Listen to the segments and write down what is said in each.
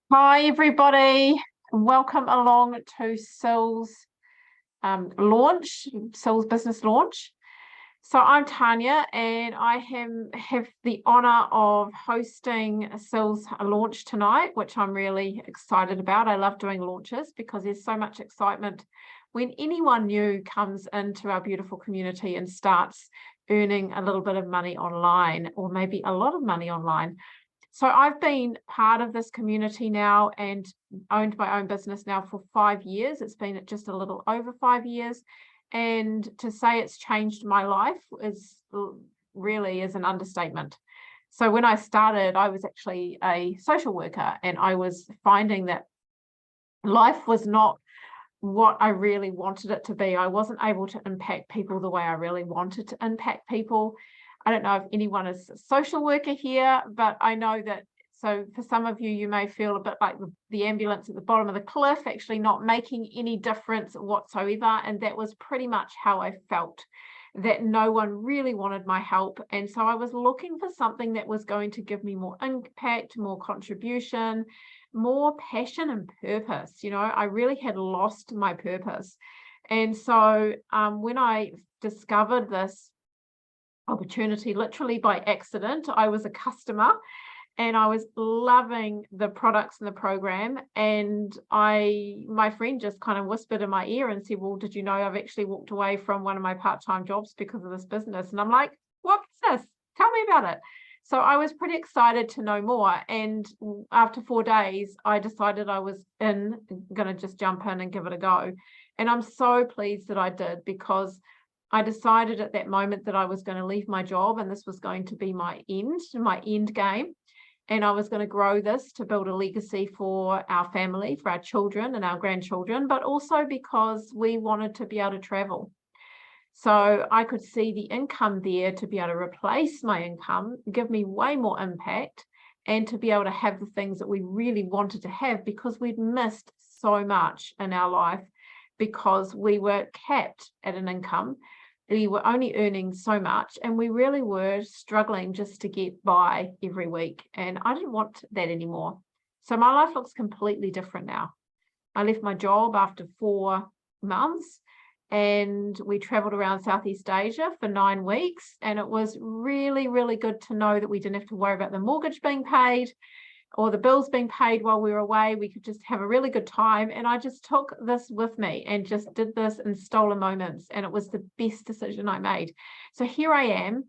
Hi, everybody. Welcome along to Cillz Cillz Business launch. So I'm Tanya, and I have the honor of hosting Cillz launch tonight, which I'm really excited about. I love doing launches because there's so much excitement when anyone new comes into our beautiful community and starts earning a little bit of money online, or maybe a lot of money online. So I've been part of this community now and owned my own business now for 5 years. It's been just a little over 5 years. And to say it's changed my life really is an understatement. So when I started, I was actually a social worker, and I was finding that life was not what I really wanted it to be. I wasn't able to impact people the way I really wanted to impact people. I don't know if anyone is a social worker here, but I know that, so for some of you, you may feel a bit like the ambulance at the bottom of the cliff, actually not making any difference whatsoever. And that was pretty much how I felt, that no one really wanted my help. And so I was looking for something that was going to give me more impact, more contribution, more passion and purpose. I really had lost my purpose. And so when I discovered this opportunity, literally by accident, I was a customer and I was loving the products and the program. And my friend just kind of whispered in my ear and said, well, did you know I've actually walked away from one of my part-time jobs because of this business? And I'm like, what business? Tell me about it. So I was pretty excited to know more. And after 4 days, I decided I was going to just jump in and give it a go. And I'm so pleased that I did, because I decided at that moment that I was going to leave my job, and this was going to be my end game. And I was going to grow this to build a legacy for our family, for our children and our grandchildren, but also because we wanted to be able to travel. So I could see the income there to be able to replace my income, give me way more impact, and to be able to have the things that we really wanted to have, because we'd missed so much in our life because we were capped at an income. We were only earning so much, and we really were struggling just to get by every week. And I didn't want that anymore. So my life looks completely different now. I left my job after 4 months, and we traveled around Southeast Asia for 9 weeks. And it was really, really good to know that we didn't have to worry about the mortgage being paid or the bills being paid while we were away. We could just have a really good time. And I just took this with me and just did this in stolen moments. And it was the best decision I made. So here I am,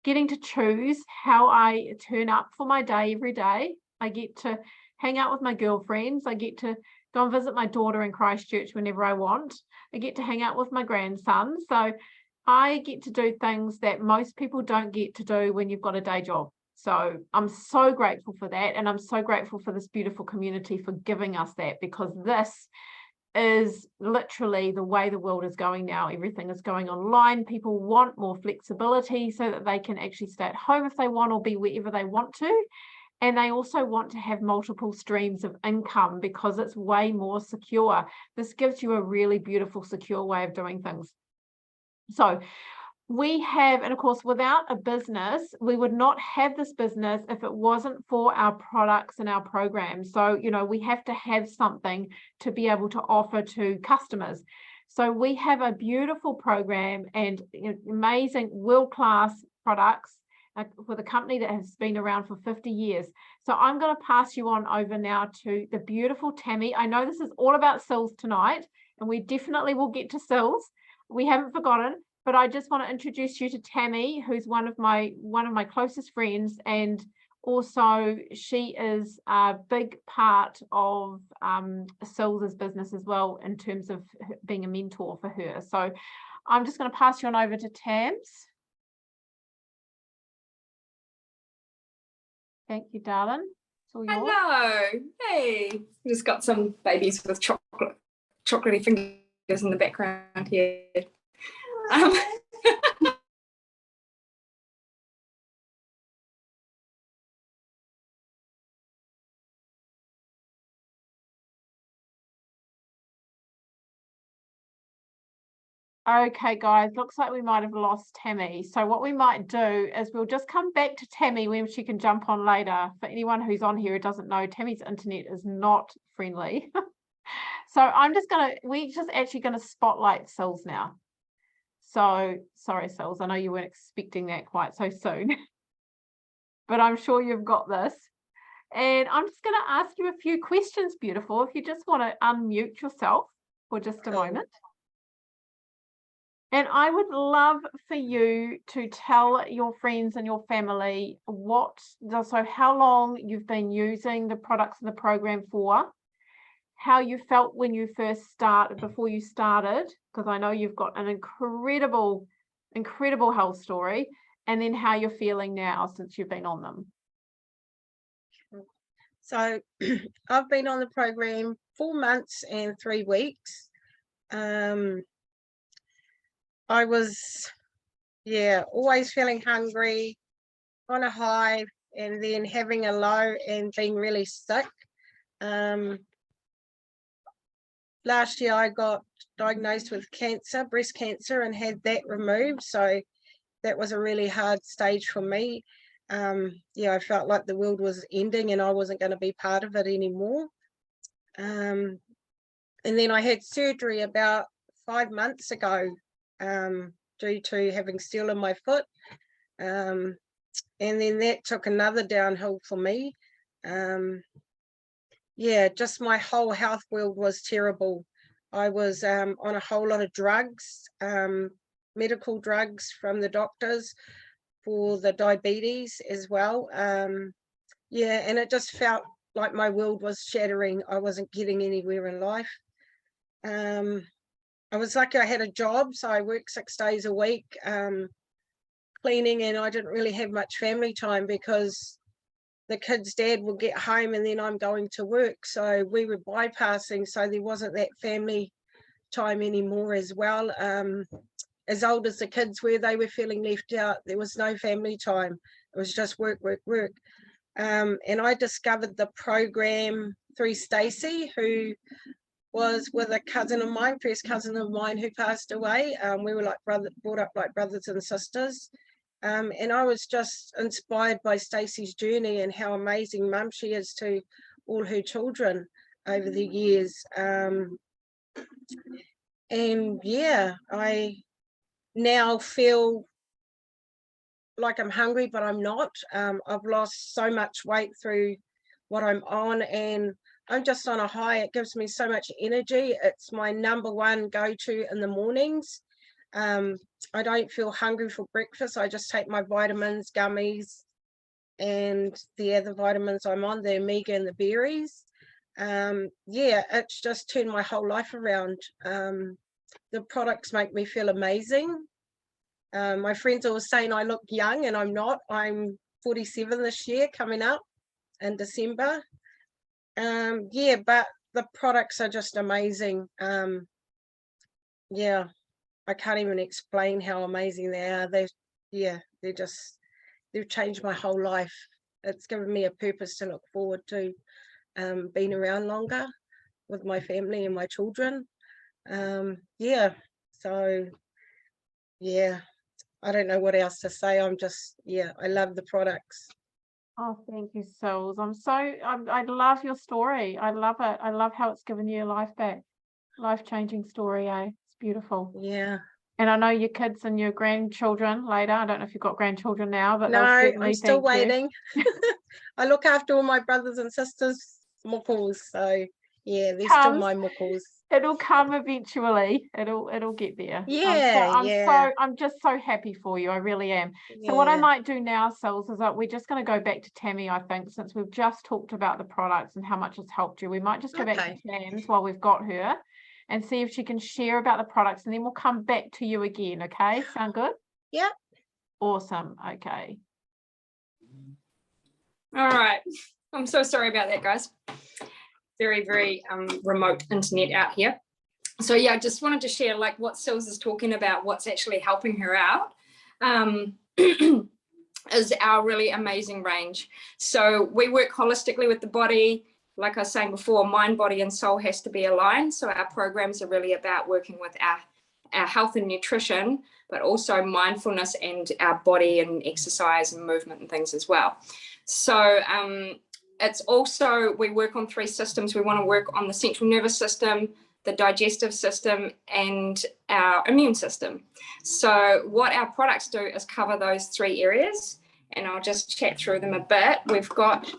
getting to choose how I turn up for my day every day. I get to hang out with my girlfriends. I get to go and visit my daughter in Christchurch whenever I want. I get to hang out with my grandson. So I get to do things that most people don't get to do when you've got a day job. So I'm so grateful for that. And I'm so grateful for this beautiful community for giving us that, because this is literally the way the world is going now. Everything is going online. People want more flexibility so that they can actually stay at home if they want, or be wherever they want to. And they also want to have multiple streams of income because it's way more secure. This gives you a really beautiful, secure way of doing things. So we have, and of course, without a business, we would not have this business if it wasn't for our products and our programs. So, we have to have something to be able to offer to customers. So we have a beautiful program and amazing world-class products with a company that has been around for 50 years. So I'm going to pass you on over now to the beautiful Tammy. I know this is all about Cillz tonight, and we definitely will get to Cillz. We haven't forgotten. But I just want to introduce you to Tammy, who's one of my closest friends, and also she is a big part of Cillz's business as well, in terms of being a mentor for her. So I'm just going to pass you on over to Tams. Thank you, darling. It's all yours. Hello. Hey. Just got some babies with chocolatey fingers in the background here. Okay, guys, looks like we might have lost Tammy. So what we might do is we'll just come back to Tammy when she can jump on later. For anyone who's on here who doesn't know, Tammy's internet is not friendly. So we're just actually gonna spotlight Cillz now. So sorry, Cillz, I know you weren't expecting that quite so soon, but I'm sure you've got this. And I'm just gonna ask you a few questions, beautiful, if you just want to unmute yourself for just a moment. And I would love for you to tell your friends and your family how long you've been using the products in the program for, how you felt when you before you started, because I know you've got an incredible health story, and then how you're feeling now since you've been on them. So I've been on the program 4 months and 3 weeks. I was, always feeling hungry, on a high, and then having a low and being really sick. Last year I got diagnosed with cancer, breast cancer, and had that removed. So that was a really hard stage for me. I felt like the world was ending and I wasn't going to be part of it anymore. And then I had surgery about 5 months ago, due to having steel in my foot. And then that took another downhill for me. Just my whole health world was terrible. I was on a whole lot of drugs, medical drugs from the doctors for the diabetes as well. And it just felt like my world was shattering. I wasn't getting anywhere in life. I was lucky I had a job, so I worked 6 days a week, cleaning, and I didn't really have much family time because the kid's dad would get home and then I'm going to work. So we were bypassing, so there wasn't that family time anymore as well. As old as the kids were, they were feeling left out. There was no family time. It was just work, work, work. And I discovered the program through Stacey, who was with a cousin of mine, first cousin of mine who passed away. We were brought up like brothers and sisters. And I was just inspired by Stacey's journey and how amazing mum she is to all her children over the years. I now feel like I'm hungry, but I'm not. I've lost so much weight through what I'm on, and I'm just on a high. It gives me so much energy. It's my number one go-to in the mornings. I don't feel hungry for breakfast. I just take my vitamins, gummies, and the other vitamins I'm on, the omega and the berries. It's just turned my whole life around. The products make me feel amazing. My friends are always saying I look young, and I'm not. I'm 47 this year, coming up in December. But the products are just amazing. I can't even explain how amazing they are. They've changed my whole life. It's given me a purpose to look forward to, being around longer with my family and my children. I don't know what else to say. I love the products. Oh, thank you, Cillz. I love your story. I love it. I love how it's given you your life back. Life-changing story, eh? It's beautiful. Yeah. And I know your kids and your grandchildren later. I don't know if you've got grandchildren now, but no, certainly I'm still waiting. You. I look after all my brothers and sisters' muckles, so yeah, they're still my muckles. It'll come eventually. It'll get there. I'm just so happy for you. I really am. So what I might do now, Cillz, is that we're just going to go back to Tammy, I think, since we've just talked about the products and how much it's helped you. We might just go back to Tams while we've got her and see if she can share about the products, and then we'll come back to you again. Okay, sound good? Yeah. Awesome. Okay. All right. I'm so sorry about that, guys. Very, very remote internet out here. So yeah, I just wanted to share like what Cillz is talking about, what's actually helping her out, is our really amazing range. So we work holistically with the body. Like I was saying before, mind, body, and soul has to be aligned. So our programs are really about working with our health and nutrition, but also mindfulness and our body and exercise and movement and things as well. So it's also, we work on 3 systems. We want to work on the central nervous system, the digestive system, and our immune system. So what our products do is cover those 3 areas, and I'll just chat through them a bit. We've got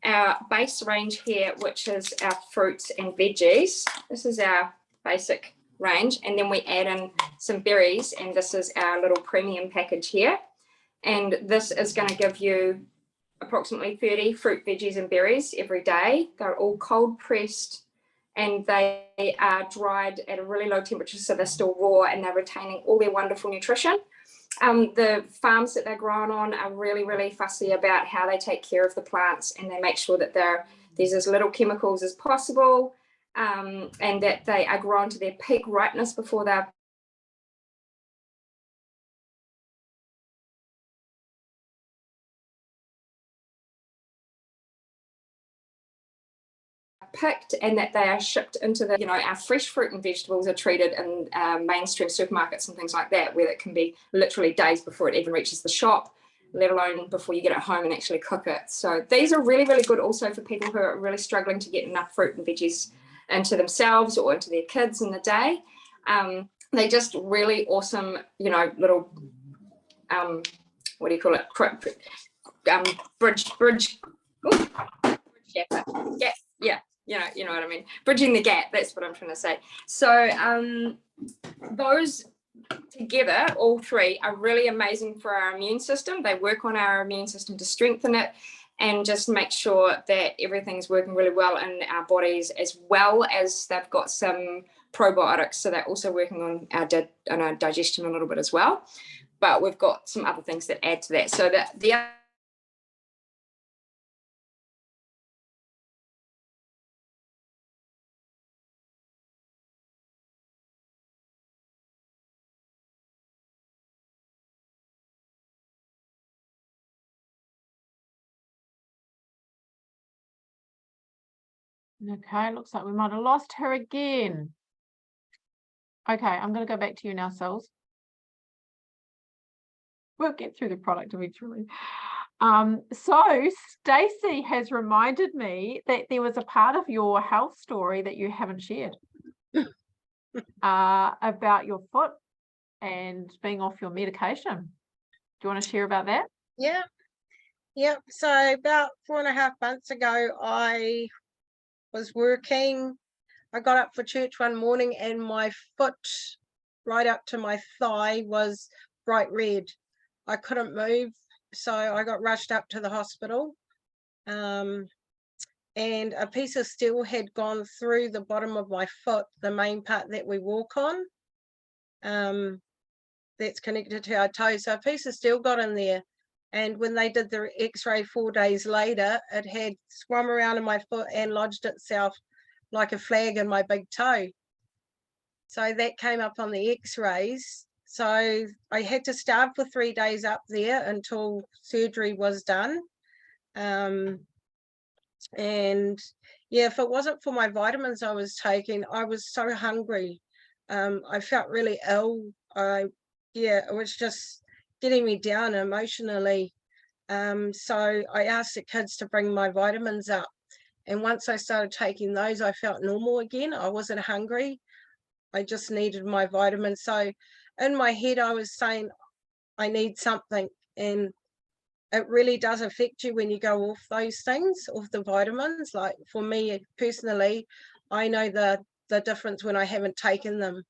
our base range here, which is our fruits and veggies. This is our basic range, and then we add in some berries, and this is our little premium package here. And this is going to give you approximately 30 fruit, veggies, and berries every day. They're all cold pressed, and they are dried at a really low temperature, so they're still raw and they're retaining all their wonderful nutrition. The farms that they're grown on are really, really fussy about how they take care of the plants, and they make sure that there's as little chemicals as possible, and that they are grown to their peak ripeness before they're picked, and that they are shipped into the, our fresh fruit and vegetables are treated in mainstream supermarkets and things like that, where it can be literally days before it even reaches the shop, let alone before you get it home and actually cook it. So these are really, really good also for people who are really struggling to get enough fruit and veggies into themselves or into their kids in the day. They're just really awesome, little, what do you call it? Bridge gap. Yeah. You know what I mean? Bridging the gap, that's what I'm trying to say. So those together, all 3, are really amazing for our immune system. They work on our immune system to strengthen it and just make sure that everything's working really well in our bodies, as well as they've got some probiotics. So they're also working on our digestion a little bit as well. But we've got some other things that add to that. So that the Okay, looks like we might have lost her again. Okay, I'm going to go back to you now, Cillz. We'll get through the product eventually. So Stacey has reminded me that there was a part of your health story that you haven't shared about your foot and being off your medication. Do you want to share about that? Yeah. So about 4.5 months ago, I was working. I got up for church one morning and my foot right up to my thigh was bright red. I couldn't move, so I got rushed up to the hospital, and a piece of steel had gone through the bottom of my foot, the main part that we walk on, that's connected to our toe. So a piece of steel got in there, and when they did the x-ray 4 days later, it had swum around in my foot and lodged itself like a flag in my big toe. So that came up on the x-rays. So I had to starve for 3 days up there until surgery was done. And yeah, if it wasn't for my vitamins I was taking, I was so hungry. I felt really ill. It was just getting me down emotionally. So I asked the kids to bring my vitamins up. And once I started taking those, I felt normal again. I wasn't hungry. I just needed my vitamins. So in my head, I was saying, I need something. And it really does affect you when you go off those things, off the vitamins. Like for me personally, I know the difference when I haven't taken them.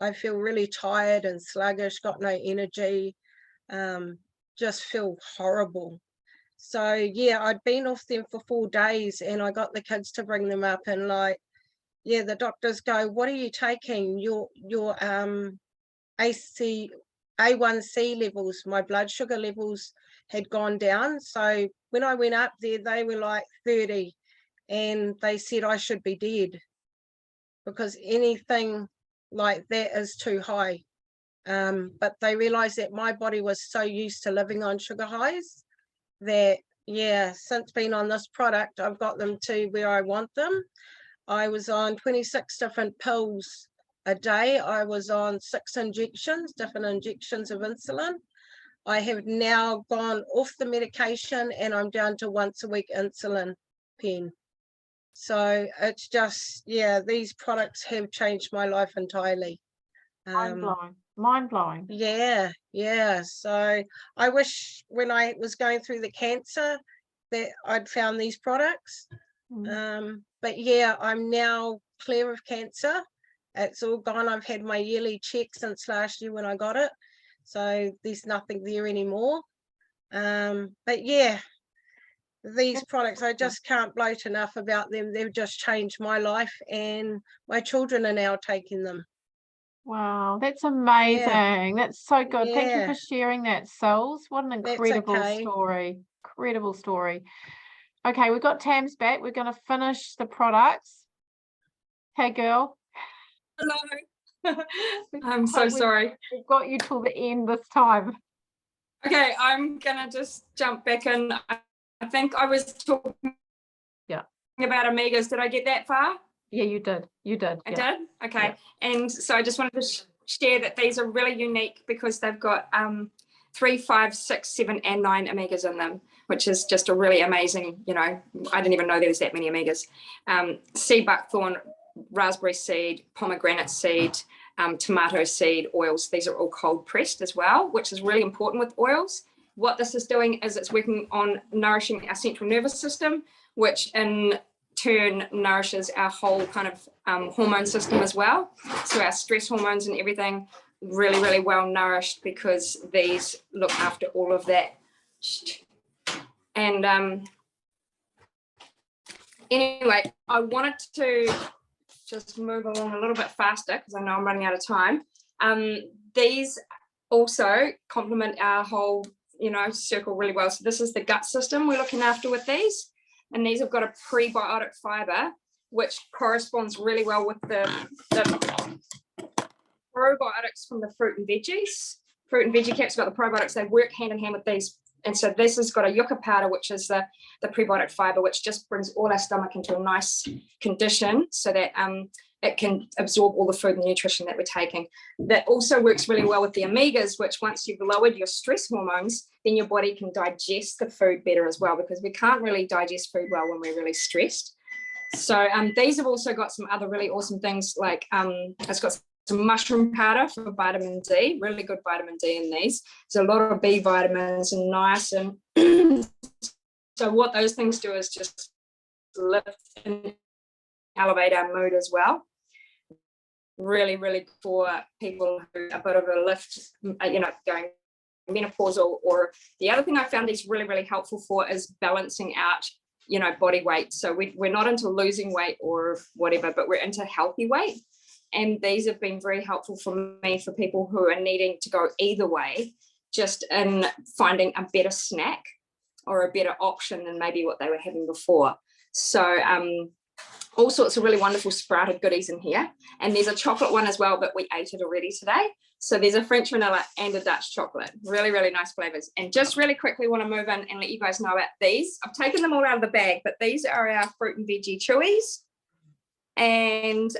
I feel really tired and sluggish, got no energy, just feel horrible. So yeah, I'd been off them for 4 days and I got the kids to bring them up, and like, yeah, the doctors go, what are you taking? Your A1C levels, my blood sugar levels had gone down. So when I went up there, they were like 30, and they said I should be dead because anything like that is too high. But they realized that my body was so used to living on sugar highs that, yeah, since being on this product, I've got them to where I want them. I was on 26 different pills a day. I was on 6 injections, different injections of insulin. I have now gone off the medication and I'm down to once a week insulin pen. So it's just, yeah, these products have changed my life entirely. Mind blowing. Yeah. So I wish when I was going through the cancer that I'd found these products. But yeah, I'm now clear of cancer. It's all gone. I've had my yearly check since last year when I got it. So there's nothing there anymore. But yeah, these products, I just can't bloat enough about them. They've just changed my life, and my children are now taking them. Wow, that's amazing. That's so good. Thank you Yeah. for sharing that, Cillz. What an incredible okay. story. Incredible story. Okay, we've got Tam's back. We're going to finish the products. Hey, girl. Hello. I'm so sorry. We've got you till the end this time. Okay, I'm gonna just jump back in. I think I was talking about omegas. Did I get that far? Yeah, you did. You did. I did? Okay. Yeah. And so I just wanted to share that these are really unique because they've got 3, 5, 6, 7, and 9 omegas in them, which is just a really amazing, you know, I didn't even know there was that many omegas. Sea buckthorn, raspberry seed, pomegranate seed, tomato seed oils. These are all cold pressed as well, which is really important with oils. What this is doing is it's working on nourishing our central nervous system, which in turn nourishes our whole kind of hormone system as well. So our stress hormones and everything really, really well nourished because these look after all of that. And anyway, I wanted to just move along a little bit faster because I know I'm running out of time. These also complement our whole, you know, circle really well. So this is the gut system we're looking after with these. And these have got a prebiotic fiber, which corresponds really well with the probiotics from the fruit and veggies. Fruit and veggie caps got the probiotics. They work hand in hand with these. And so this has got a yucca powder, which is the prebiotic fiber, which just brings all our stomach into a nice condition so that it can absorb all the food and nutrition that we're taking. That also works really well with the omegas, which once you've lowered your stress hormones, then your body can digest the food better as well, because we can't really digest food well when we're really stressed. So these have also got some other really awesome things, like it's got some mushroom powder for vitamin D, really good vitamin D in these. There's a lot of B vitamins and niacin. So what those things do is just lift and elevate our mood as well. Really, really for people who are a bit of a lift, you know, going menopausal. Or the other thing I found these really, really helpful for is balancing out, you know, body weight. So we're not into losing weight or whatever, but we're into healthy weight. And these have been very helpful for me, for people who are needing to go either way, just in finding a better snack or a better option than maybe what they were having before. So all sorts of really wonderful sprouted goodies in here. And there's a chocolate one as well, but we ate it already today. So there's a French vanilla and a Dutch chocolate. Really, really nice flavors. And just really quickly want to move in and let you guys know about these. I've taken them all out of the bag, but these are our fruit and veggie chewies. And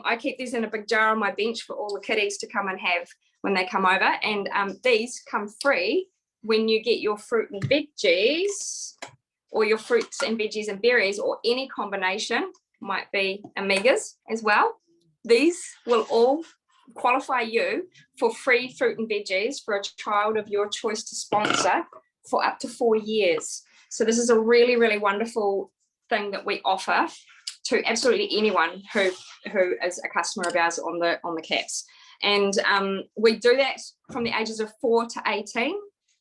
I keep these in a big jar on my bench for all the kiddies to come and have when they come over. And these come free when you get your fruit and veggies, or your fruits and veggies and berries, or any combination, might be omegas as well. These will all qualify you for free fruit and veggies for a child of your choice to sponsor for up to 4 years. So this is a really, really wonderful thing that we offer to absolutely anyone who is a customer of ours on the caps. And we do that from the ages of 4 to 18.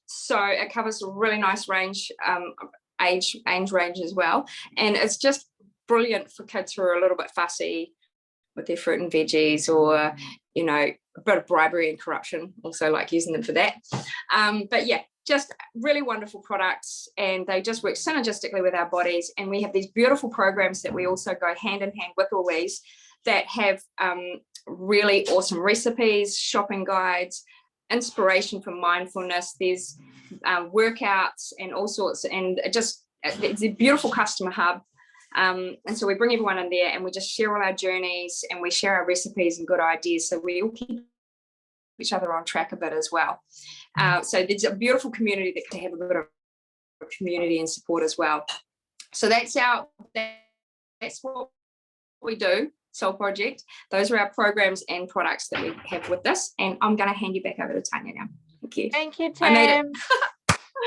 So it covers a really nice range, age range as well. And it's just brilliant for kids who are a little bit fussy with their fruit and veggies, or, you know, a bit of bribery and corruption, also like using them for that. But yeah, just really wonderful products, and they just work synergistically with our bodies. And we have these beautiful programs that we also go hand in hand with all these, that have really awesome recipes, shopping guides, inspiration for mindfulness. There's workouts and all sorts, and it's a beautiful customer hub. And so we bring everyone in there and we just share all our journeys and we share our recipes and good ideas. So we all keep each other on track a bit as well. So there's a beautiful community that to have a bit of community and support as well. So that's what we do, Soul Project. Those are our programs and products that we have with this. And I'm going to hand you back over to Tanya now. Thank you. Thank you, I made Tam.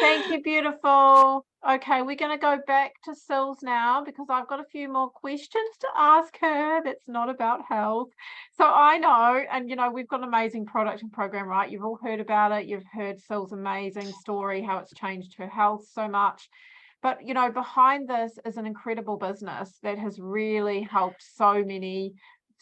Thank you, beautiful. Okay, we're going to go back to Cillz now because I've got a few more questions to ask her that's not about health. So I know, and you know, we've got an amazing product and program, right? You've all heard about it. You've heard Cillz's amazing story, how it's changed her health so much. But, you know, behind this is an incredible business that has really helped so many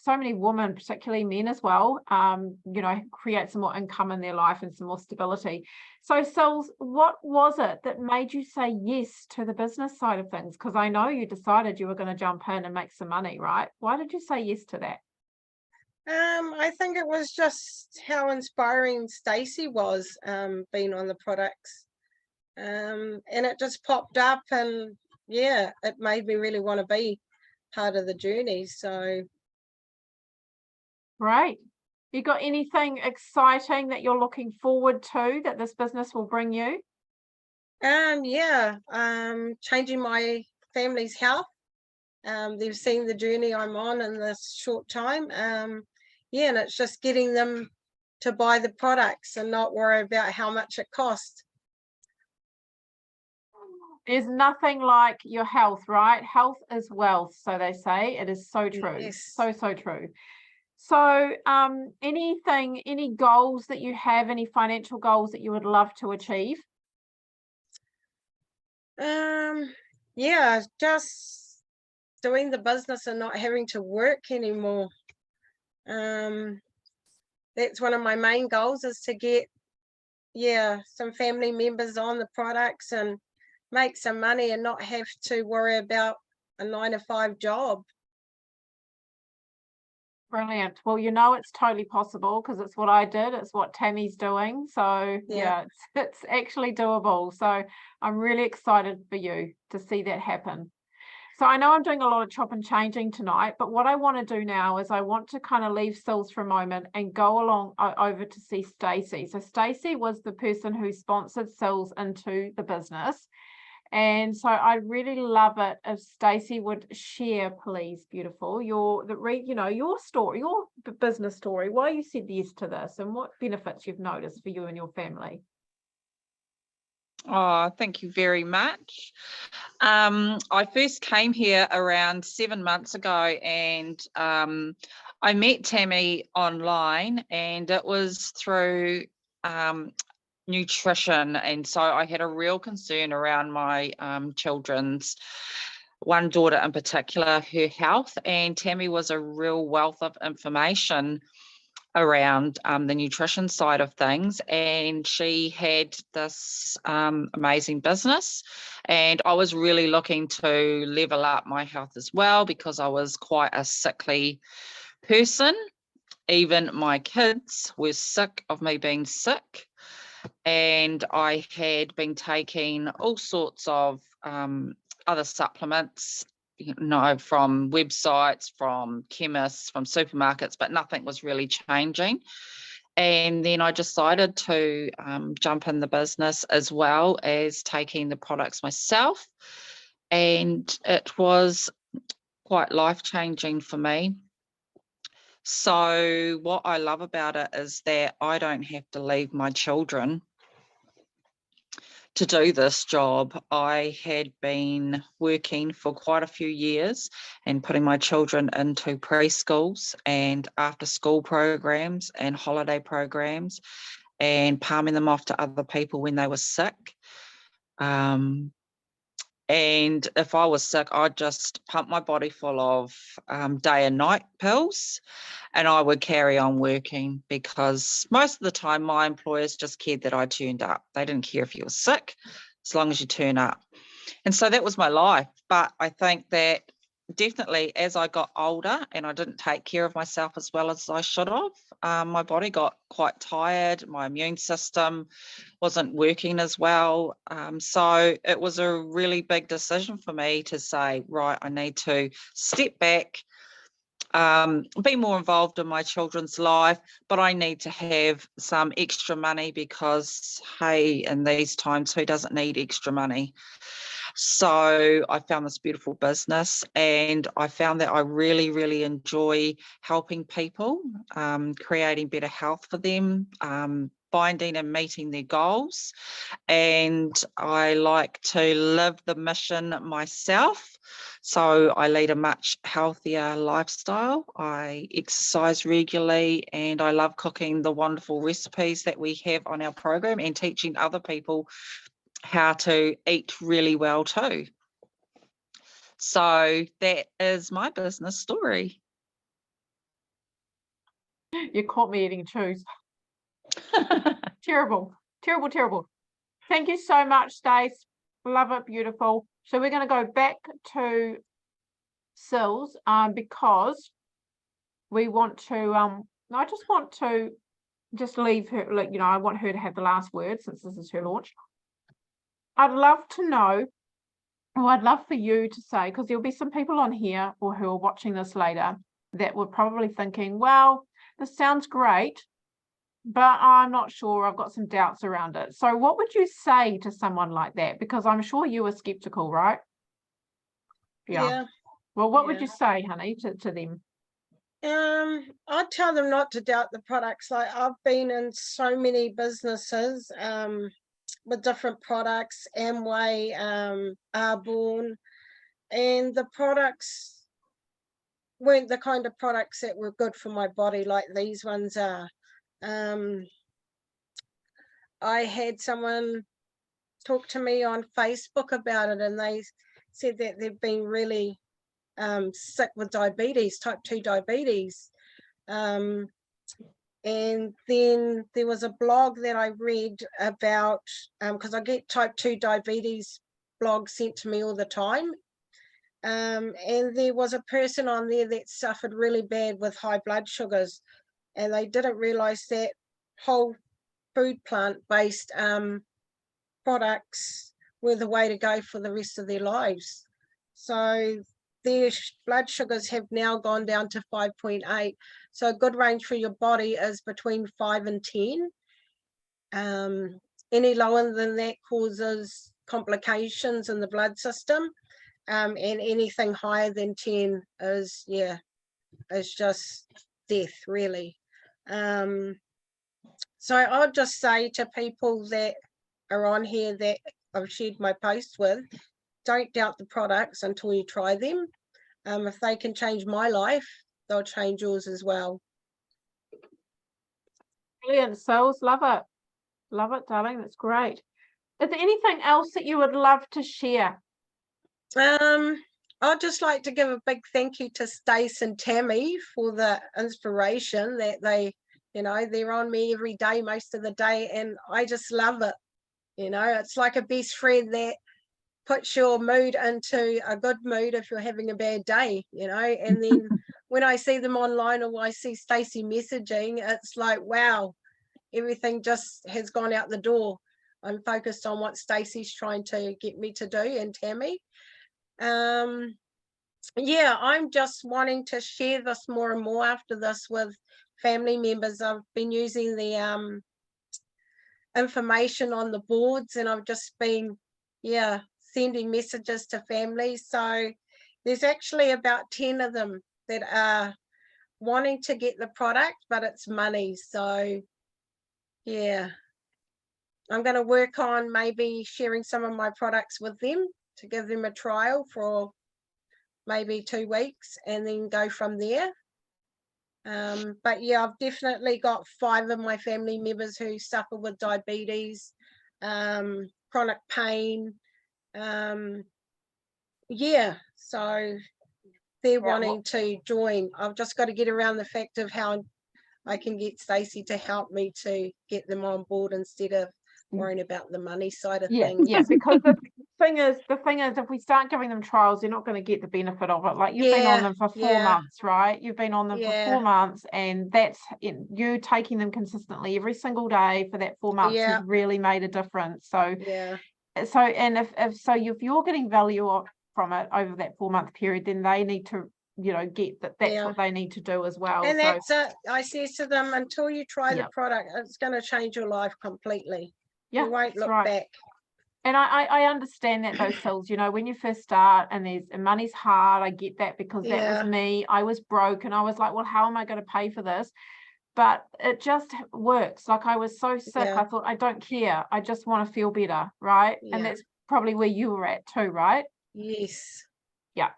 women, particularly men as well, you know, create some more income in their life and some more stability. So Cillz, what was it that made you say yes to the business side of things? Because I know you decided you were going to jump in and make some money, right? Why did you say yes to that? I think it was just how inspiring Stacey was, being on the products. And it just popped up and yeah, it made me really want to be part of the journey. So Great. You got anything exciting that you're looking forward to that this business will bring you? yeah, changing my family's health. They've seen the journey I'm on in this short time. Yeah, and it's just getting them to buy the products and not worry about how much it costs. There's nothing like your health, right? Health is wealth, so they say. It is so true. Yes. So true. So any goals that you have, any financial goals that you would love to achieve? Yeah, just doing the business and not having to work anymore. That's one of my main goals, is to get some family members on the products and make some money and not have to worry about a 9-to-5 job. Brilliant. Well, you know, it's totally possible because it's what I did. It's what Tammy's doing. So yeah, it's actually doable. So I'm really excited for you to see that happen. So I know I'm doing a lot of chop and changing tonight, but what I want to do now is I want to kind of leave Cillz for a moment and go along over to see Stacey. So Stacey was the person who sponsored Cillz into the business. And so I'd really love it if Stacey would share, please, beautiful, your story, your business story, why you said yes to this and what benefits you've noticed for you and your family. Oh, thank you very much. I first came here around 7 months ago, and I met Tammy online, and it was through nutrition, and so I had a real concern around my children's, one daughter in particular, her health, and Tammy was a real wealth of information around the nutrition side of things, and she had this amazing business, and I was really looking to level up my health as well because I was quite a sickly person. Even my kids were sick of me being sick, and I had been taking all sorts of other supplements, you know, from websites, from chemists, from supermarkets, but nothing was really changing. And then I decided to jump in the business as well as taking the products myself. And it was quite life-changing for me. So what I love about it is that I don't have to leave my children to do this job. I had been working for quite a few years and putting my children into preschools and after school programs and holiday programs and palming them off to other people when they were sick. And if I was sick, I'd just pump my body full of day and night pills, and I would carry on working because most of the time my employers just cared that I turned up. They didn't care if you were sick, as long as you turn up. And so that was my life. But I think that definitely as I got older and I didn't take care of myself as well as I should have, my body got quite tired. My immune system wasn't working as well. So it was a really big decision for me to say, right, I need to step back, be more involved in my children's life, but I need to have some extra money because, hey, in these times, who doesn't need extra money? So I found this beautiful business, and I found that I really, really enjoy helping people, creating better health for them, finding and meeting their goals. And I like to live the mission myself. So I lead a much healthier lifestyle. I exercise regularly, and I love cooking the wonderful recipes that we have on our program and teaching other people how to eat really well too. So that is my business story. You caught me eating cheese. Terrible, terrible, terrible. Thank you so much, Stace. Love it, beautiful. So we're going to go back to Cillz, because we want to, I just want to leave her, like, I want her to have the last word since this is her launch. I'd love to know, or I'd love for you to say, because there'll be some people on here or who are watching this later that were probably thinking, well, this sounds great, but I'm not sure, I've got some doubts around it. So what would you say to someone like that? Because I'm sure you were skeptical, right? Yeah. Well, what would you say, honey, to them? I'd tell them not to doubt the products. Like, I've been in so many businesses with different products, Amway, Arborn, and the products weren't the kind of products that were good for my body like these ones are. I had someone talk to me on Facebook about it, and they said that they've been really sick with diabetes, type 2 diabetes. And then there was a blog that I read about, because I get type 2 diabetes blogs sent to me all the time. And there was a person on there that suffered really bad with high blood sugars, and they didn't realize that whole food plant-based products were the way to go for the rest of their lives. So their blood sugars have now gone down to 5.8. So a good range for your body is between 5 and 10. Any lower than that causes complications in the blood system. And anything higher than 10 is just death, really. So I'll just say to people that are on here that I've shared my posts with, don't doubt the products until you try them. If they can change my life, they'll change yours as well. Brilliant, Cillz, love it. Love it, darling, that's great. Is there anything else that you would love to share? I'd just like to give a big thank you to Stace and Tammy for the inspiration that they're on me every day, most of the day, and I just love it. It's like a best friend that puts your mood into a good mood if you're having a bad day, and then when I see them online or I see Stacey messaging, it's like, wow, everything just has gone out the door. I'm focused on what Stacey's trying to get me to do, and Tammy. I'm just wanting to share this more and more after this with family members. I've been using the information on the boards, and I've just been sending messages to families. So there's actually about 10 of them that are wanting to get the product, but it's money. So I'm going to work on maybe sharing some of my products with them to give them a trial for maybe 2 weeks and then go from there. But I've definitely got 5 of my family members who suffer with diabetes, chronic pain. So they're wanting to join. I've just got to get around the fact of how I can get Stacey to help me to get them on board instead of worrying about the money side of things. Yeah, because thing is, if we start giving them trials, they're not going to get the benefit of it. Like you've been on them for 4 months, right? You've been on them for 4 months, and that's you taking them consistently every single day for that 4 months has really made a difference. So, and if you're getting value from it over that 4-month period, then they need to, get that. That's what they need to do as well. And that's it. I said to them, until you try the product, it's going to change your life completely. You won't look back. And I understand that though, Cillz, when you first start and money's hard, I get that, because that was me. I was broke and I was like, well, how am I going to pay for this? But it just works. Like I was so sick, I thought, I don't care. I just want to feel better, right? And that's probably where you were at too, right? Yes. Yeah.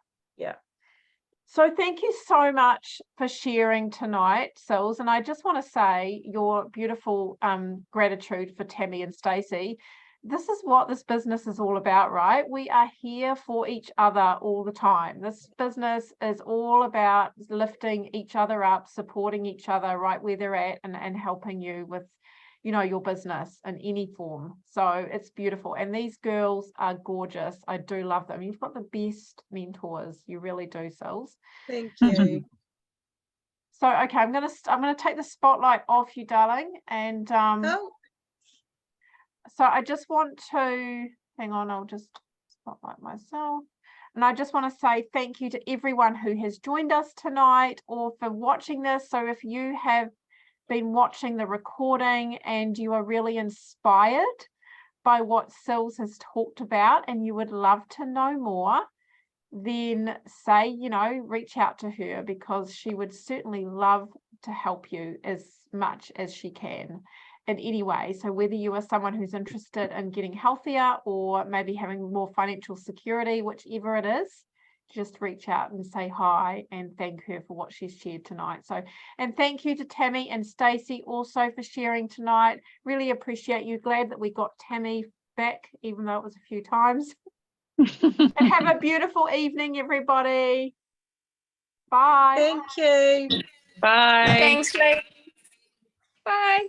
So thank you so much for sharing tonight, Cillz. And I just want to say your beautiful gratitude for Tammy and Stacey. This is what this business is all about, right? We are here for each other all the time. This business is all about lifting each other up, supporting each other right where they're at, and helping you with, your business in any form. So it's beautiful. And these girls are gorgeous. I do love them. You've got the best mentors. You really do, Cillz. Thank you. So, okay, I'm gonna take the spotlight off you, darling. And so I just want to, hang on, I'll just spotlight myself. And I just want to say thank you to everyone who has joined us tonight or for watching this. So if you have been watching the recording and you are really inspired by what Cillz has talked about and you would love to know more, then reach out to her, because she would certainly love to help you as much as she can in any way. So whether you are someone who's interested in getting healthier or maybe having more financial security, whichever it is, just reach out and say hi and thank her for what she's shared tonight. So, and thank you to Tammy and Stacey also for sharing tonight. Really appreciate you. Glad that we got Tammy back, even though it was a few times. And have a beautiful evening, everybody. Bye. Thank you. Bye. Thanks, Lee. Bye.